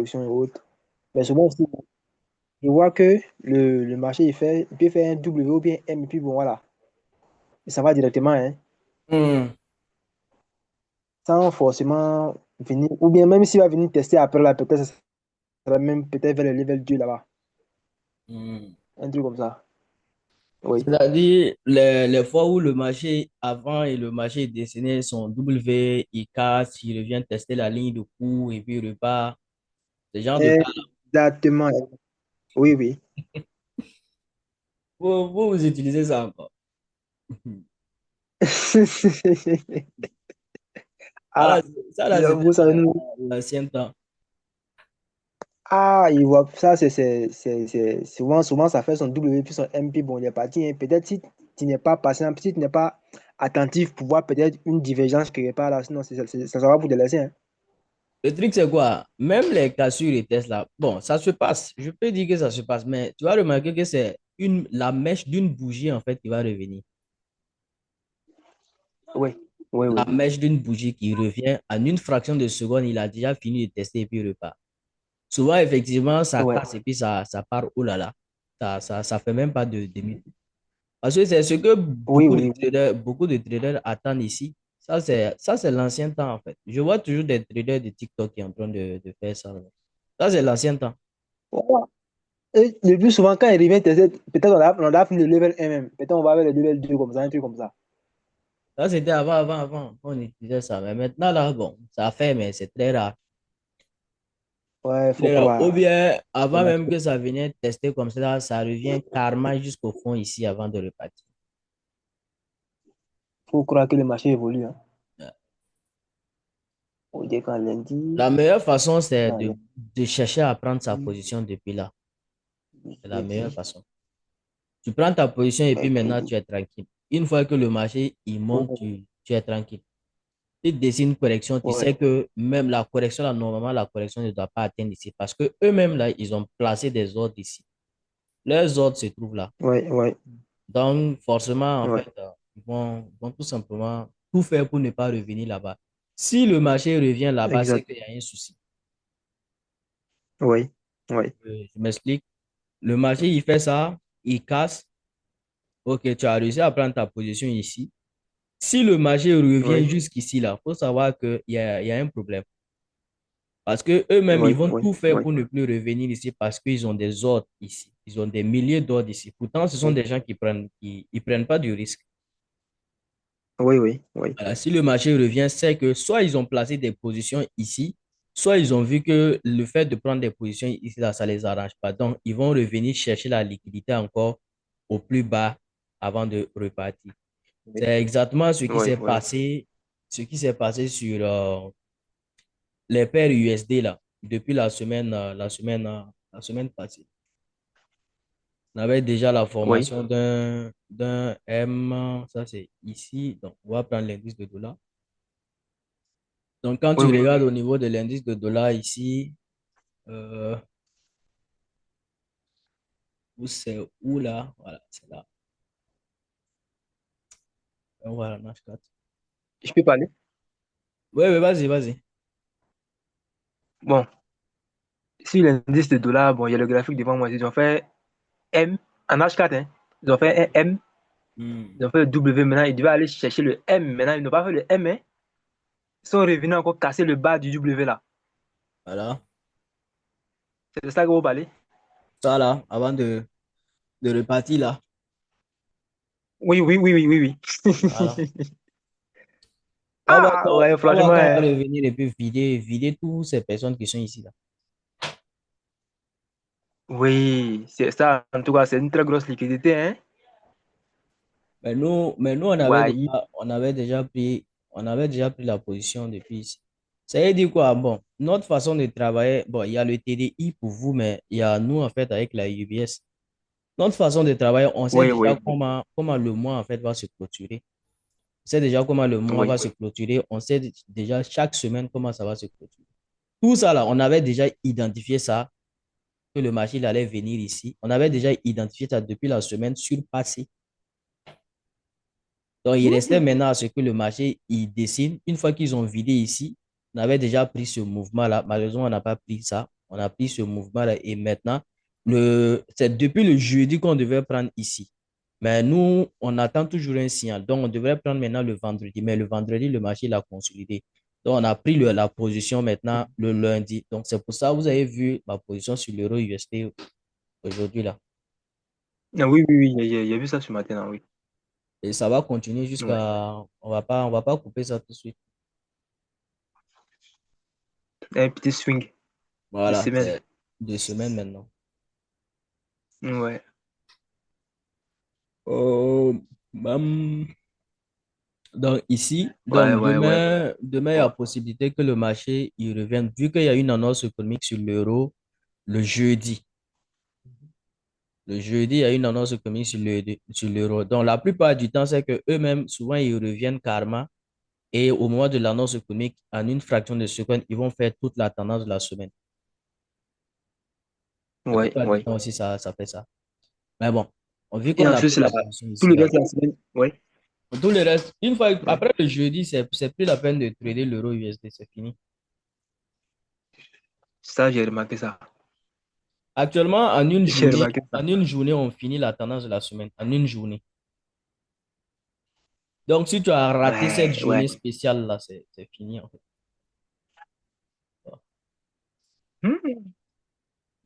positions et autres. Mais souvent aussi, je vois que le marché, il peut faire un W ou bien M, et puis bon, voilà. Et ça va directement, hein, Hmm. sans forcément venir, ou bien même s'il va venir tester après, là, peut-être ça sera même peut-être vers le level 2 là-bas. Hmm. Un truc comme ça. Oui. C'est-à-dire, les fois où le marché avant et le marché dessiné sont W, il casse, il revient tester la ligne de cours et puis il repart. Ce genre de cas. Exactement. Oui, oui. Vous utilisez ça encore. Ça, là, Ah, ça, là, c'était j'avoue, ça nous. l'ancien temps. Ah, il voit ça, souvent, ça fait son W puis son MP. Bon, il est parti, hein. Peut-être si tu n'es pas patient, si tu n'es pas attentif pour voir peut-être une divergence quelque part là, sinon ça va vous délaisser, hein. Le truc, c'est quoi? Même les cassures et tests là, bon, ça se passe. Je peux dire que ça se passe, mais tu vas remarquer que c'est la mèche d'une bougie, en fait, qui va revenir. Oui, oui, La oui. mèche d'une bougie qui revient en une fraction de seconde, il a déjà fini de tester et puis il repart. Souvent, effectivement, ça Ouais, casse et puis ça part, oh là là. Ça fait même pas de demi. Parce que c'est ce que oui, oui, oui. beaucoup de traders attendent ici. Ça, c'est l'ancien temps, en fait. Je vois toujours des traders de TikTok qui sont en train de faire ça. Ça, c'est l'ancien temps. Voilà. Et le plus souvent, quand il revient, peut-être on a fini le level 1 même. Peut-être on va vers le level 2 comme ça, un truc comme ça. Ça, c'était avant. On utilisait ça. Mais maintenant, là, bon, ça fait, mais c'est très rare. Ouais, faut Très rare. Ou croire. bien, Il avant y a même que ça vienne tester comme ça, ça revient carrément jusqu'au fond ici avant de repartir. faut croire que le marché évolue, hein. On dit qu'en lundi, La meilleure façon, c'est dans de chercher à prendre sa lundi, position depuis là. C'est la meilleure jeudi, façon. Tu prends ta position et puis maintenant, mercredi. tu es tranquille. Une fois que le marché, il monte, Ouais, tu es tranquille. Tu dessines une correction, tu ouais, sais que même la correction, là, normalement, la correction ne doit pas atteindre ici parce que eux-mêmes, là, ils ont placé des ordres ici. Leurs ordres se trouvent là. ouais, ouais, Donc, forcément, en ouais, fait, ils vont tout simplement tout faire pour ne pas revenir là-bas. Si le marché revient là-bas, c'est exact. qu'il y a un souci. Oui, oui, Je m'explique. Le marché, il fait ça, il casse. Ok, tu as réussi à prendre ta position ici. Si le marché revient oui, jusqu'ici, là, il faut savoir qu'il y a un problème. Parce que eux-mêmes, ils oui, vont oui, tout faire oui, pour ne plus revenir ici parce qu'ils ont des ordres ici. Ils ont des milliers d'ordres ici. Pourtant, ce sont oui, des gens qui prennent pas du risque. oui, oui, oui, Voilà, si le marché revient, c'est que soit ils ont placé des positions ici, soit ils ont vu que le fait de prendre des positions ici, là, ça ne les arrange pas. Donc, ils vont revenir chercher la liquidité encore au plus bas avant de repartir. oui, C'est exactement ce qui oui, s'est oui. passé, ce qui s'est passé sur les paires USD là, depuis la semaine passée. On avait déjà la Oui. formation d'un M, ça c'est ici. Donc, on va prendre l'indice de dollar. Donc, quand Oui, tu oui. regardes au niveau de l'indice de dollar ici, euh, où c'est où là? Voilà, c'est là. Donc, voilà, Nasdaq. Je peux parler? Oui, oui, vas-y, vas-y. Bon, sur l'indice de dollars, bon, il y a le graphique devant moi. Ils ont fait M en H4, hein. Ils ont fait un M, Hmm. ils ont fait le W. Maintenant, ils devaient aller chercher le M. Maintenant, ils n'ont pas fait le M, hein. Ils sont revenus encore casser le bas du W là. Voilà. C'est de ça que vous parlez? Ça là, avant de repartir là. Oui, oui, oui, oui, oui, Voilà. oui. On va, Ah, on ouais, on va franchement, quand hein. même revenir et puis vider toutes ces personnes qui sont ici là. Oui, c'est ça. En tout cas, c'est une très grosse liquidité, hein. Mais nous, Oui, on avait déjà pris la position depuis ici. Ça veut dire quoi? Bon, notre façon de travailler, bon, il y a le TDI pour vous, mais il y a nous, en fait, avec la UBS. Notre façon de travailler, on sait oui, déjà oui, comment le mois, en fait, va se clôturer. On sait déjà comment le mois oui, va se clôturer. On sait déjà chaque semaine comment ça va se clôturer. Tout ça, là, on avait déjà identifié ça, que le marché il allait venir ici. On avait déjà identifié ça depuis la semaine surpassée. Donc, il restait maintenant à ce que le marché il dessine. Une fois qu'ils ont vidé ici, on avait déjà pris ce mouvement-là. Malheureusement, on n'a pas pris ça. On a pris ce mouvement-là et maintenant, c'est depuis le jeudi qu'on devait prendre ici. Mais nous, on attend toujours un signal. Donc, on devrait prendre maintenant le vendredi. Mais le vendredi, le marché l'a consolidé. Donc, on a pris la position maintenant le lundi. Donc, c'est pour ça que vous avez vu ma position sur l'euro USD aujourd'hui là. Ah oui, oui, oui, il y a vu ça ce matin, là, oui. Et ça va continuer Ouais. jusqu'à... On va pas couper ça tout de suite. Un petit swing de Voilà, semaine. c'est 2 semaines maintenant. Ouais, Oh, hum, donc ici, ouais, donc ouais, ouais. demain, il y a Ouais. possibilité que le marché y revienne, vu qu'il y a une annonce économique sur l'euro le jeudi. Le jeudi, il y a une annonce économique sur l'euro. Donc, la plupart du temps, c'est que eux-mêmes, souvent, ils reviennent karma. Et au moment de l'annonce économique, en une fraction de seconde, ils vont faire toute la tendance de la semaine. La Ouais, plupart du ouais. temps aussi, ça fait ça. Mais bon, vu Et qu'on a ensuite, pris c'est la position tout ici, le là. reste de la semaine. Ouais, Pour tout le reste, une fois, ouais. après le jeudi, c'est plus la peine de trader l'euro USD, c'est fini. Ça, j'ai remarqué ça. Actuellement, J'ai remarqué ça. en une journée, on finit la tendance de la semaine. En une journée. Donc, si tu as raté cette Ouais, ouais. journée spéciale-là, c'est fini, en fait. Hmm.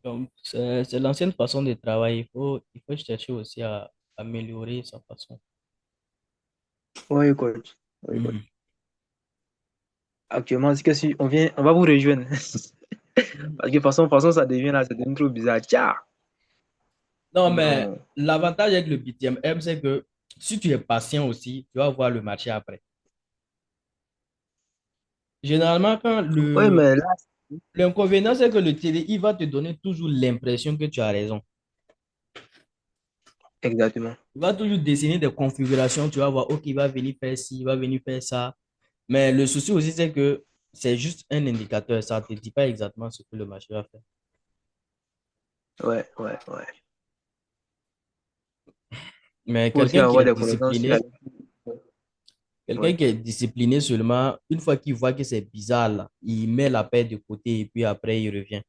Donc, c'est l'ancienne façon de travailler. Il faut chercher aussi à améliorer sa façon. Ouais, coach. Ouais, coach. Mhm. Actuellement, c'est que si on vient, on va vous rejoindre. Parce que de toute façon, ça devient là, ça devient trop bizarre. Tiens! Non, mais Non. l'avantage avec le BTM, c'est que si tu es patient aussi, tu vas voir le marché après. Généralement, Ouais, mais là, l'inconvénient, c'est que le TD, il va te donner toujours l'impression que tu as raison. exactement. Il va toujours dessiner des configurations. Tu vas voir, OK, il va venir faire ci, il va venir faire ça. Mais le souci aussi, c'est que c'est juste un indicateur. Ça ne te dit pas exactement ce que le marché va faire. Ouais, ouais, ouais. Mais Faut aussi avoir des connaissances sur la. quelqu'un Ouais, qui est discipliné seulement, une fois qu'il voit que c'est bizarre, là, il met la paix de côté et puis après, il revient.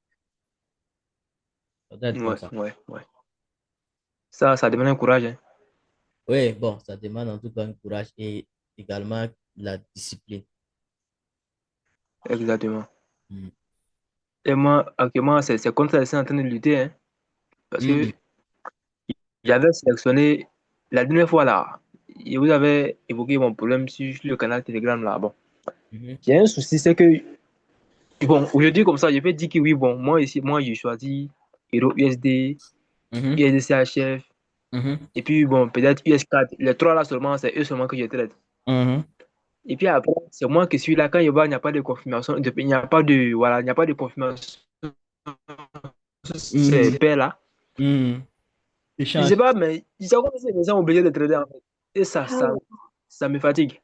Ça doit être comme ouais, ça. ouais, ouais. Ça demande un courage, hein. Oui, bon, ça demande en tout cas un courage et également la discipline. Exactement. Mm. Et moi, actuellement, c'est contre ça que je suis en train de lutter, hein. Parce que Mm. j'avais sélectionné la dernière fois là. Et vous avez évoqué mon problème sur le canal Telegram là. Bon, Mhm. j'ai un souci, c'est que, bon, aujourd'hui comme ça, je vais dire que oui, bon, moi ici, moi, j'ai choisi Euro USD, Mhm. USDCHF, Mhm. et puis bon, peut-être US4. Les trois là seulement, c'est eux seulement que je traite. Mhm. Et puis après, c'est moi qui suis là. Quand il n'y a pas de confirmation, il n'y a pas de, voilà, il n'y a pas de confirmation sur ces Mhm. paires là. Mhm. Je sais Échange. pas, mais c'est comme si les gens sont obligés de trader en fait. Et ça me fatigue.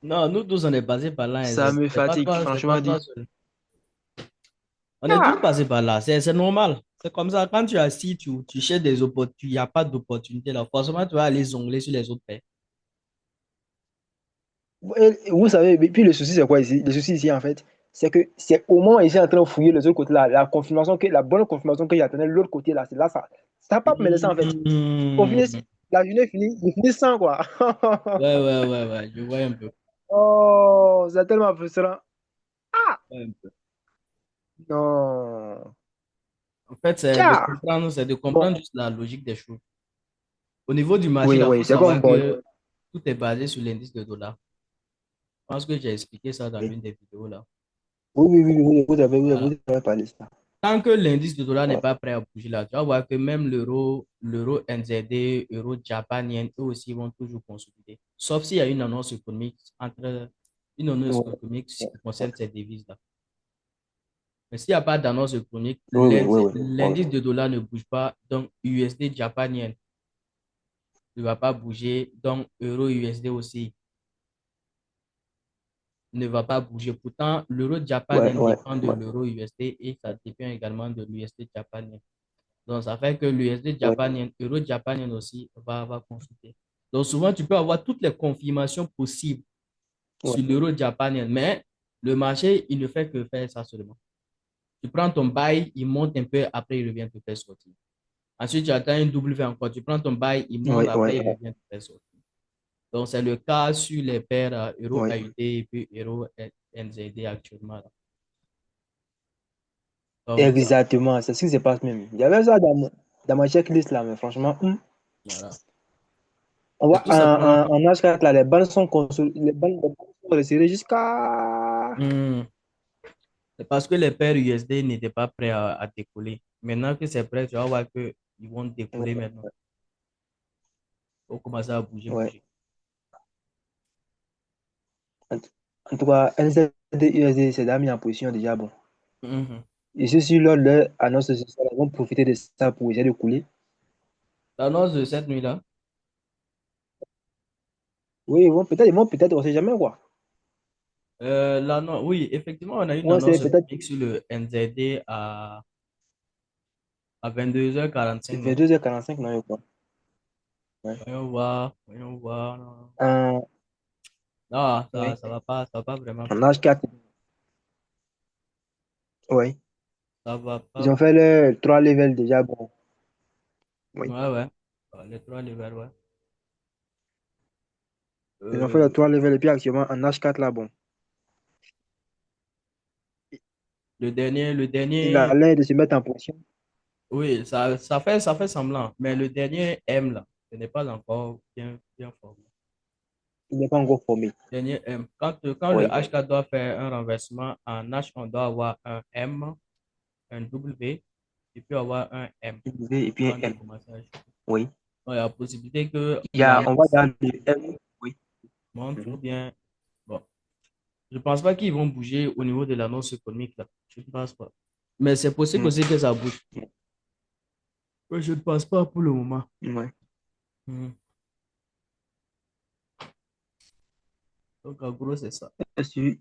Non, nous tous, on est passé par là, hein. Ça me fatigue, C'est pas franchement toi dit. seul. On est tous Ah! passés par là. C'est normal. C'est comme ça. Quand tu es assis, tu cherches des opportunités. Il n'y a pas d'opportunité là. Forcément, tu vas aller zongler sur les autres paires. Et vous savez, et puis le souci, c'est quoi ici? Le souci ici, en fait, c'est que c'est au moment où ils sont en train de fouiller les autres côtés là, la bonne confirmation qu'il y a de l'autre côté là, c'est là, ça n'a pas me laisser en fait. Au final, Mhm. la journée finie, il finit sans quoi. Ouais, ouais, ouais, ouais. Je vois un peu. Oh, c'est tellement frustrant. Ouais, un peu. Non. En fait, Tiens! c'est de Bon, comprendre juste la logique des choses. Au niveau du marché, oui, il faut oui, c'est comme savoir bon. que tout est basé sur l'indice de dollar. Je pense que j'ai expliqué ça dans Oui, l'une des vidéos là. oui, oui, oui, Voilà. vous avez parlé de ça. Tant que l'indice de dollar n'est Ouais, pas prêt à bouger là, tu vas voir que même l'euro NZD, euro Japan Yen, eux aussi vont toujours consolider. Sauf s'il y a une annonce ouais, économique qui ouais, ouais. concerne ces devises-là. Mais s'il n'y a pas d'annonce économique, Oui, oui, oui, oui, oui. l'indice de dollar ne bouge pas, donc USD Japan Yen ne va pas bouger, donc euro USD aussi ne va pas bouger. Pourtant, l'euro Japan Ouais, Yen ouais, dépend de ouais, l'euro USD et ça dépend également de l'USD Japan Yen. Donc, ça fait que l'USD ouais, japonais, euro japonais aussi va consulter. Donc, souvent, tu peux avoir toutes les confirmations possibles ouais. sur l'euro japonais, mais le marché, il ne fait que faire ça seulement. Tu prends ton bail, il monte un peu, après il revient te faire sortir. Ensuite, tu attends un W encore. Tu prends ton bail, il monte, Oui, oui, après il revient te faire sortir. Donc, c'est le cas sur les paires Euro oui. AUD et puis Euro NZD actuellement, là. Donc, ça, Exactement, c'est ce qui se passe même. Il y avait ça dans ma checklist là, mais franchement, voilà. on C'est voit tout simplement. en H4 là, les balles sont resserrées jusqu'à. Hmm, c'est parce que les paires USD n'étaient pas prêts à décoller. Maintenant que c'est prêt, tu vas voir qu'ils vont décoller Ouais, maintenant. Il faut commencer à bouger, ouais. bouger. En, en tout cas, NZD, USD, c'est déjà mis en position déjà bon. Mhm. Et ceux-ci, lors de leur annonce de ce soir, ils vont profiter de ça pour essayer de couler. L'annonce de cette nuit-là. Oui, ils vont peut-être, on ne sait jamais quoi. Oui, effectivement, on a une Ouais, c'est annonce peut-être publique sur le NZD à 22h45, non? 22h45, non, je crois. Ouais. Voyons voir, voyons voir. Non, Euh, non, oui. ça va pas vraiment En bouger. H4, oui. Ça va pas Ils ont fait bouger. le 3 levels déjà bon. Oui. Ouais, ouais. Les trois levels, ouais. Ils ont fait le Euh, 3 levels et puis actuellement en H4 là, bon. le Il a dernier, l'air de se mettre en position. oui, ça fait semblant. Mais le dernier M, là, ce n'est pas encore bien, bien formé. Il n'est pas encore formé. Dernier M. Quand le Oui. H4 doit faire un renversement, en H, on doit avoir un M, un W, et puis avoir un M W et puis un avant de M. commencer à acheter. Oui. Donc, il y a la possibilité que Il y la a, on va USD dans le M. Oui. monte ou Mhm. bien. Bon, je ne pense pas qu'ils vont bouger au niveau de l'annonce économique, là. Je ne pense pas. Mais c'est possible aussi que ça bouge. Mais je ne pense pas pour le moment. Ouais. Mhm. Donc, en gros, c'est ça. Là-dessus,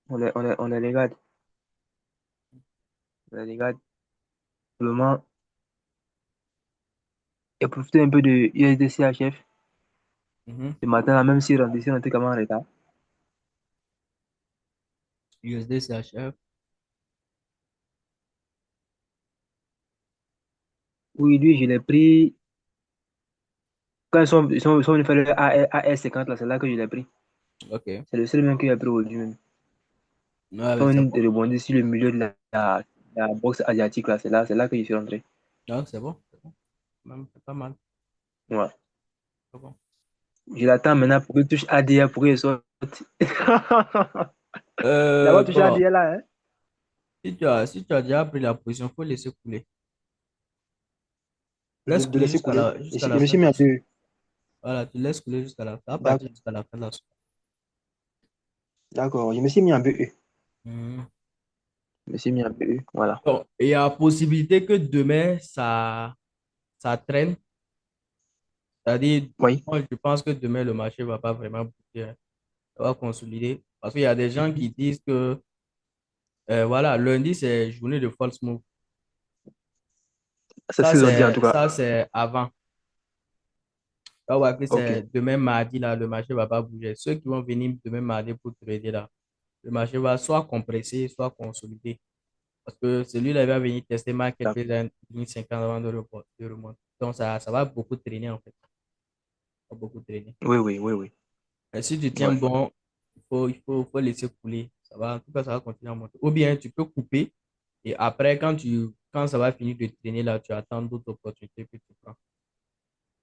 on les regarde. On les regarde. Pour le moment, et profiter un peu de USDCHF. Mhm. Ce matin, là, même si on était quand même en retard. USD, CHF. Oui, lui, je l'ai pris. Quand ils sont venus faire le AR50, là, c'est là que je l'ai pris. OK. C'est le seul même que j'ai pris aujourd'hui même. Ouais, mais Quand c'est on bon. rebondit sur le milieu de la boxe asiatique, là, c'est là que je suis rentré. Ouais, c'est bon. C'est bon. Même, c'est pas mal. Ouais. C'est bon. Je l'attends maintenant pour qu'il touche ADR pour qu'il sorte. Il n'a pas touché Bon, ADR là, hein? si tu as déjà pris la position, il faut laisser couler. Laisse De couler laisser jusqu'à couler. la, jusqu'à Je la me fin suis de mis la un soirée. peu. Voilà, tu laisses couler jusqu'à la fin. À partir D'accord. jusqu'à la fin de la soirée. D'accord. Je me suis mis un BE. Mhm. Je me suis mis un BE. Voilà. Bon, il y a possibilité que demain, ça traîne. C'est-à-dire, Oui. moi, je pense que demain, le marché ne va pas vraiment bouger, hein. Ça va consolider. Parce qu'il y a des gens Mhm. qui disent que, voilà, lundi, c'est journée de false move. C'est ce qu'ils ont dit en tout cas. Ça, c'est avant. On va voir que Ok. c'est demain mardi, là, le marché ne va pas bouger. Ceux qui vont venir demain mardi pour trader, là, le marché va soit compresser, soit consolider. Parce que celui-là il va venir tester market D'accord. base à 1050 avant de remonter. Donc, ça va beaucoup traîner, en fait. Ça va beaucoup traîner. Oui, oui, oui, oui. Et si tu tiens Ouais. bon, il faut laisser couler. Ça va, en tout cas, ça va continuer à monter. Ou bien, tu peux couper. Et après, quand ça va finir de traîner, là, tu attends d'autres opportunités que tu prends.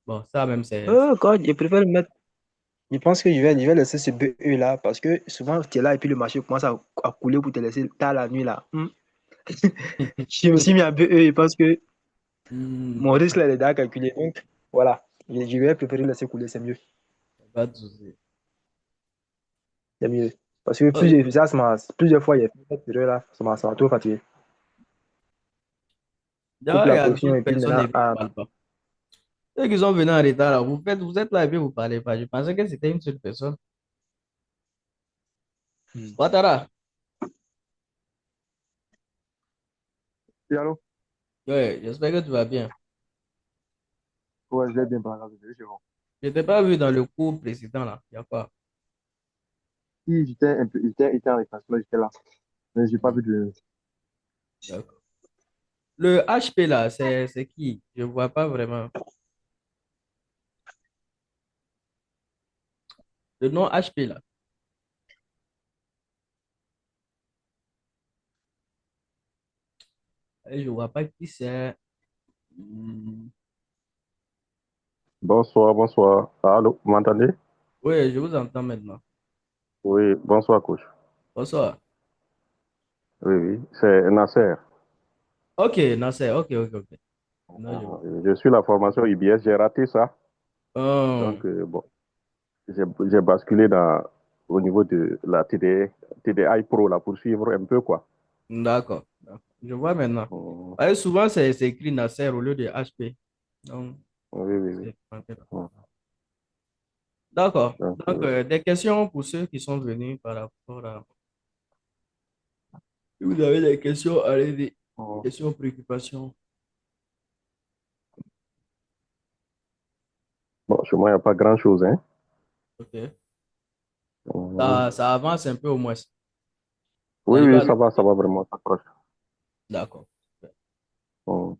Bon, ça même, Oh, God, je préfère le mettre. Je pense que je vais laisser ce BE là parce que souvent tu es là et puis le marché commence à couler pour te laisser tard la nuit là. Je me suis mis en BE et pense que Hmm, mon risque là il est déjà calculé. Donc voilà, je vais préférer laisser couler, c'est mieux. pas de souci. C'est mieux. Parce que Ok. plusieurs fois il y a fait cette erreur là, ça m'a trop fatigué. Coupe D'ailleurs, il y la a position d'autres et puis personnes maintenant, et puis ils ne parlent pas. Ceux qui sont venus en retard, là, vous êtes là et puis vous ne parlez pas. Je pensais que c'était une seule personne. hmm. Ouattara, Oui, allô? ouais, j'espère que tu vas bien. Ouais, je vais bien parler, c'est bon. Je ne t'ai pas vu dans le cours précédent, là. Il y a quoi? Si j'étais un peu, j'étais en déplacement, j'étais là. Mais j'ai pas vu de. D'accord. Le HP là, c'est qui? Je vois pas vraiment. Le nom HP là. Je vois pas qui c'est. Hmm. Bonsoir, bonsoir. Allô, vous m'entendez? Oui, je vous entends maintenant. Oui, bonsoir, coach. Bonsoir. Oui, oui, c'est Nasser. Ok, Nasser. Ok, ok, ok. Maintenant, je vois. Je suis la formation IBS, j'ai raté ça. Hum, Donc, bon, j'ai basculé au niveau de la TDI Pro là, pour suivre un peu, quoi. d'accord. D'accord. Je vois maintenant. Hum, Ouais, souvent, c'est écrit Nasser au lieu de HP. Donc, Oui, oui, oui. c'est marqué là. Hum. D'accord. Donc, Donc, des questions pour ceux qui sont venus par rapport à. Si vous avez des questions, allez-y. hum. Questions, préoccupations. Bon, chez moi, il n'y a pas grand-chose, hein. Ok. Hum. Ça avance un peu au moins. Vous Oui, arrivez oui, à ça l'occuper. va vraiment, ça s'approche. D'accord. Hum.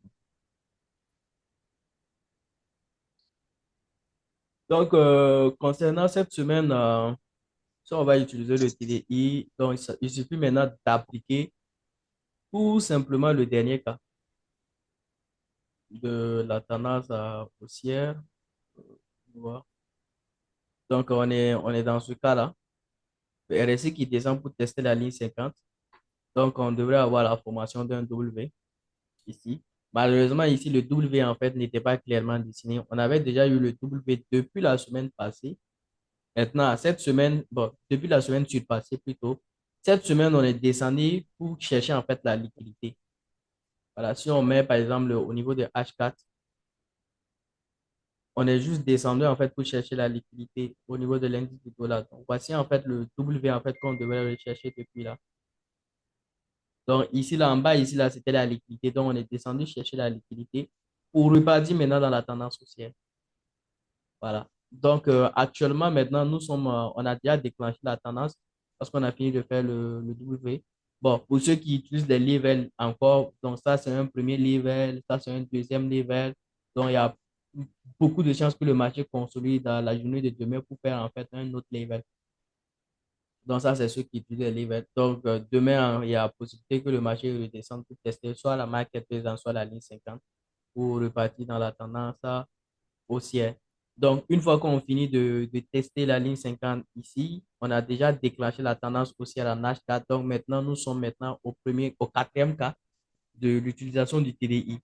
Donc, concernant cette semaine, si on va utiliser le TDI, donc il suffit maintenant d'appliquer tout simplement le dernier cas de la tendance haussière. Tu vois. Donc, on est dans ce cas-là. Le RSI qui descend pour tester la ligne 50. Donc, on devrait avoir la formation d'un W ici. Malheureusement, ici, le W en fait n'était pas clairement dessiné. On avait déjà eu le W depuis la semaine passée. Maintenant, cette semaine, bon, depuis la semaine surpassée plutôt, cette semaine, on est descendu pour chercher en fait la liquidité. Voilà, si on met par exemple au niveau de H4, on est juste descendu en fait pour chercher la liquidité au niveau de l'indice du dollar. Donc, voici en fait le W en fait qu'on devrait rechercher depuis là. Donc ici là en bas, ici là, c'était la liquidité. Donc on est descendu chercher la liquidité pour repartir maintenant dans la tendance haussière. Voilà. Donc, actuellement, maintenant, on a déjà déclenché la tendance parce qu'on a fini de faire le W. Bon, pour ceux qui utilisent les levels encore, donc ça, c'est un premier level, ça, c'est un deuxième level. Donc, il y a beaucoup de chances que le marché consolide dans la journée de demain pour faire en fait un autre level. Donc, ça, c'est ceux qui utilisent les levels. Donc, demain, il y a la possibilité que le marché redescende pour tester soit la market présente, soit la ligne 50 pour repartir dans la tendance haussière. Donc, une fois qu'on finit de tester la ligne 50 ici, on a déjà déclenché la tendance haussière en H4. Donc, maintenant, nous sommes maintenant au quatrième cas de l'utilisation du TDI.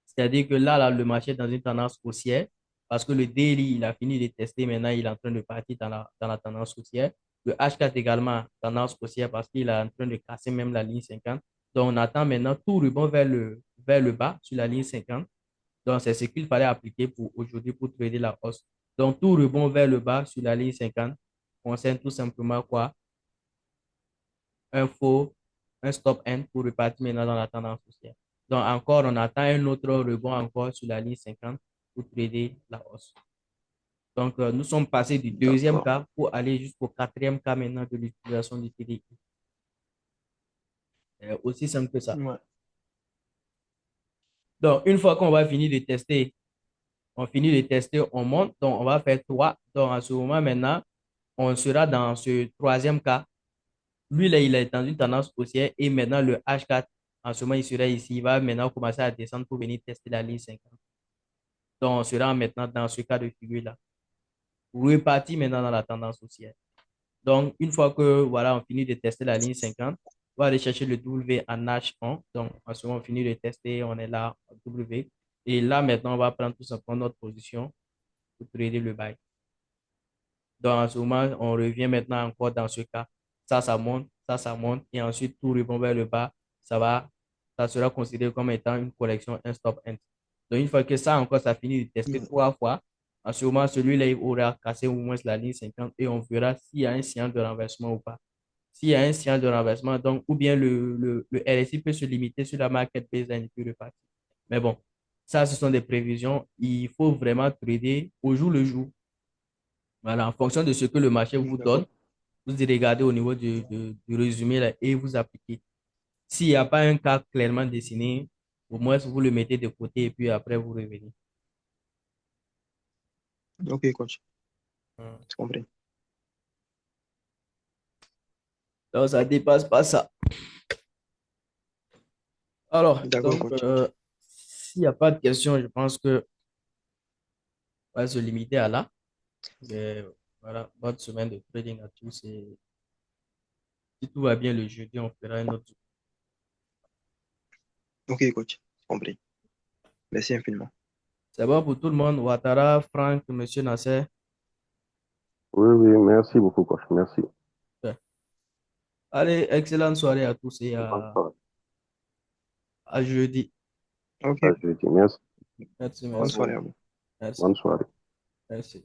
C'est-à-dire que là, le marché est dans une tendance haussière parce que le daily, il a fini de tester. Maintenant, il est en train de partir dans la tendance haussière. Le H4 également, tendance haussière parce qu'il est en train de casser même la ligne 50. Donc, on attend maintenant tout rebond vers le bas sur la ligne 50. Donc, c'est ce qu'il fallait appliquer pour aujourd'hui pour trader la hausse. Donc, tout rebond vers le bas sur la ligne 50 concerne tout simplement quoi? Un faux, un stop end pour repartir maintenant dans la tendance haussière. Donc, encore, on attend un autre rebond encore sur la ligne 50 pour trader la hausse. Donc, nous sommes passés du deuxième D'accord. cas pour aller jusqu'au quatrième cas maintenant de l'utilisation du TDI. Aussi simple que ça. Ouais. Donc, une fois qu'on va finir de tester, on finit de tester, on monte. Donc, on va faire 3. Donc, à ce moment maintenant, on sera dans ce troisième cas. Lui, là, il est dans une tendance haussière et maintenant le H4, en ce moment, il sera ici. Il va maintenant commencer à descendre pour venir tester la ligne 50. Donc, on sera maintenant dans ce cas de figure-là. Reparti maintenant dans la tendance haussière. Donc, une fois que, voilà, on finit de tester la ligne 50, on va aller chercher le W en H1. Donc, en ce moment, on finit de tester, on est là, W. Et là, maintenant, on va prendre tout simplement notre position pour trader le buy. Donc, en ce moment, on revient maintenant encore dans ce cas. Ça monte, ça monte. Et ensuite, tout rebond vers le bas. Ça sera considéré comme étant une correction, un stop end. Donc, une fois que ça encore, ça finit de tester Mm. 3 fois, en ce moment, celui-là, il aura cassé au moins la ligne 50 et on verra s'il y a un signal de renversement ou pas. S'il y a un signal de renversement, donc, ou bien le RSI peut se limiter sur la market baseline et puis repartir. Mais bon, ça, ce sont des prévisions. Il faut vraiment trader au jour le jour. Voilà, en fonction de ce que le marché vous donne, D'accord. Vous y regardez au niveau du résumé là, et vous appliquez. S'il n'y a pas un cas clairement dessiné, au moins vous le mettez de côté et puis après vous revenez. Ok, coach. Hmm. C'est compris. Donc, ça dépasse pas ça. Alors, D'accord, donc, coach. s'il n'y a pas de questions, je pense que on va se limiter à là. Mais, voilà, bonne semaine de trading à tous et si tout va bien le jeudi, on fera un autre. Ok, coach. C'est compris. Merci infiniment. C'est bon pour tout le monde. Ouattara, Franck, Monsieur Nasser. Oui, oui, merci beaucoup, coach. Merci. Ouais. Allez, excellente soirée à tous et Bonne soirée. à jeudi. Ok. À jeudi. Merci. Merci, Bonne merci. soirée à vous. Merci. Bonne soirée. Merci.